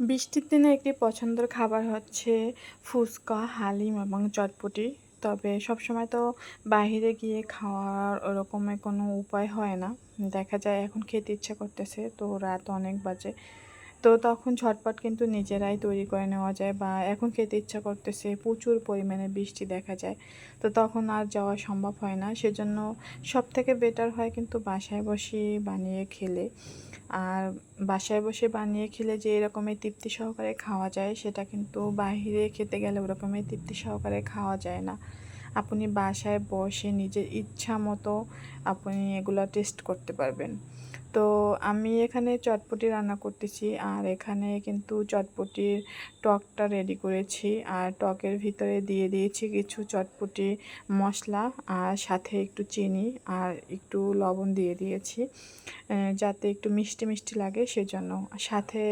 বৃষ্টির দিনে একটি পছন্দের খাবার হচ্ছে ফুচকা, হালিম এবং চটপটি। তবে সবসময় তো বাহিরে গিয়ে খাওয়ার ওরকমের কোনো উপায় হয় না। দেখা যায় এখন খেতে ইচ্ছা করতেছে, তো রাত অনেক বাজে। তো তখন ঝটপট কিন্তু নিজেরাই তৈরি করে নেওয়া যায়, বা এখন খেতে ইচ্ছা করতেছে, প্রচুর পরিমাণে বৃষ্টি দেখা যায়। তো তখন আর যাওয়া সম্ভব হয় না। সেজন্য সবথেকে বেটার হয় কিন্তু বাসায় বসে বানিয়ে খেলে। আর বাসায় বসে বানিয়ে খেলে যে এরকমের তৃপ্তি সহকারে খাওয়া যায়, সেটা কিন্তু বাহিরে খেতে গেলে ওরকমের তৃপ্তি সহকারে খাওয়া যায় না। আপনি বাসায় বসে নিজের ইচ্ছা মতো আপনি এগুলো টেস্ট করতে পারবেন। তো আমি এখানে চটপটি রান্না করতেছি, আর এখানে কিন্তু চটপটির টকটা রেডি করেছি। আর টকের ভিতরে দিয়ে দিয়েছি কিছু চটপটি মশলা, আর সাথে একটু চিনি আর একটু লবণ দিয়ে দিয়েছি, যাতে একটু মিষ্টি মিষ্টি লাগে সেজন্য। সাথে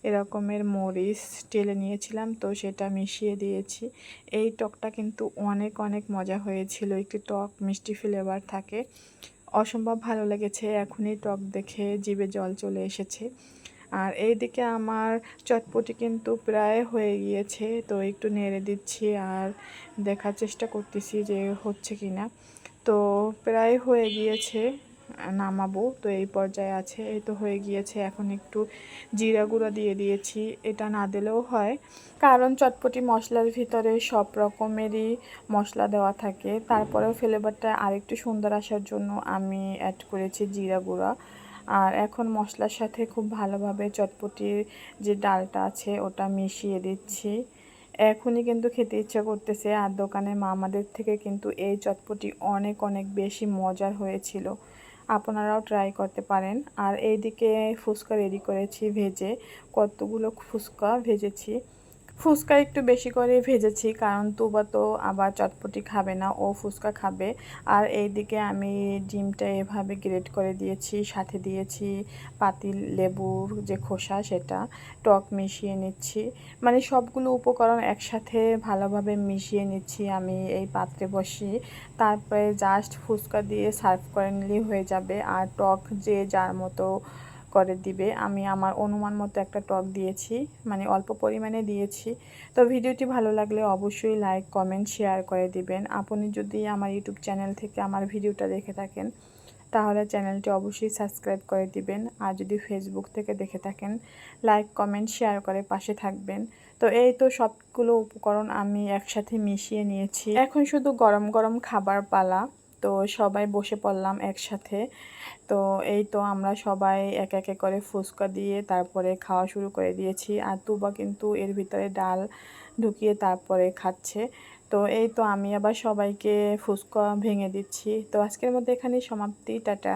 এরকমের মরিচ টেলে নিয়েছিলাম, তো সেটা মিশিয়ে দিয়েছি। এই টকটা কিন্তু অনেক অনেক মজা হয়েছিল, একটু টক মিষ্টি ফ্লেভার থাকে, অসম্ভব ভালো লেগেছে। এখনই টক দেখে জিভে জল চলে এসেছে। আর এইদিকে আমার চটপটি কিন্তু প্রায় হয়ে গিয়েছে, তো একটু নেড়ে দিচ্ছি আর দেখার চেষ্টা করতেছি যে হচ্ছে কি না। তো প্রায় হয়ে গিয়েছে, নামাবো। তো এই পর্যায়ে আছে, এই তো হয়ে গিয়েছে। এখন একটু জিরা গুঁড়া দিয়ে দিয়েছি, এটা না দিলেও হয়, কারণ চটপটি মশলার ভিতরে সব রকমেরই মশলা দেওয়া থাকে। তারপরেও ফ্লেভারটা আরেকটু সুন্দর আসার জন্য আমি অ্যাড করেছি জিরা গুঁড়া। আর এখন মশলার সাথে খুব ভালোভাবে চটপটির যে ডালটা আছে ওটা মিশিয়ে দিচ্ছি। এখনই কিন্তু খেতে ইচ্ছা করতেছে। আর দোকানের মামাদের থেকে কিন্তু এই চটপটি অনেক অনেক বেশি মজার হয়েছিল, আপনারাও ট্রাই করতে পারেন। আর এইদিকে ফুচকা রেডি করেছি ভেজে, কতগুলো ফুচকা ভেজেছি। ফুচকা একটু বেশি করে ভেজেছি, কারণ তুবা তো আবার চটপটি খাবে না, ও ফুচকা খাবে। আর এইদিকে আমি ডিমটা এভাবে গ্রেট করে দিয়েছি, সাথে দিয়েছি পাতিল লেবুর যে খোসা সেটা, টক মিশিয়ে নিচ্ছি। মানে সবগুলো উপকরণ একসাথে ভালোভাবে মিশিয়ে নিচ্ছি আমি এই পাত্রে বসিয়ে। তারপরে জাস্ট ফুচকা দিয়ে সার্ভ করে নিলেই হয়ে যাবে। আর টক যে যার মতো করে দিবে, আমি আমার অনুমান মতো একটা টক দিয়েছি, মানে অল্প পরিমাণে দিয়েছি। তো ভিডিওটি ভালো লাগলে অবশ্যই লাইক কমেন্ট শেয়ার করে দিবেন। আপনি যদি আমার ইউটিউব চ্যানেল থেকে আমার ভিডিওটা দেখে থাকেন, তাহলে চ্যানেলটি অবশ্যই সাবস্ক্রাইব করে দিবেন। আর যদি ফেসবুক থেকে দেখে থাকেন, লাইক কমেন্ট শেয়ার করে পাশে থাকবেন। তো এই তো সবগুলো উপকরণ আমি একসাথে মিশিয়ে নিয়েছি, এখন শুধু গরম গরম খাবার পালা। তো সবাই বসে পড়লাম একসাথে। তো এই তো আমরা সবাই এক একে করে ফুচকা দিয়ে তারপরে খাওয়া শুরু করে দিয়েছি। আর তুবা কিন্তু এর ভিতরে ডাল ঢুকিয়ে তারপরে খাচ্ছে। তো এই তো আমি আবার সবাইকে ফুচকা ভেঙে দিচ্ছি। তো আজকের মধ্যে এখানেই সমাপ্তি, টাটা।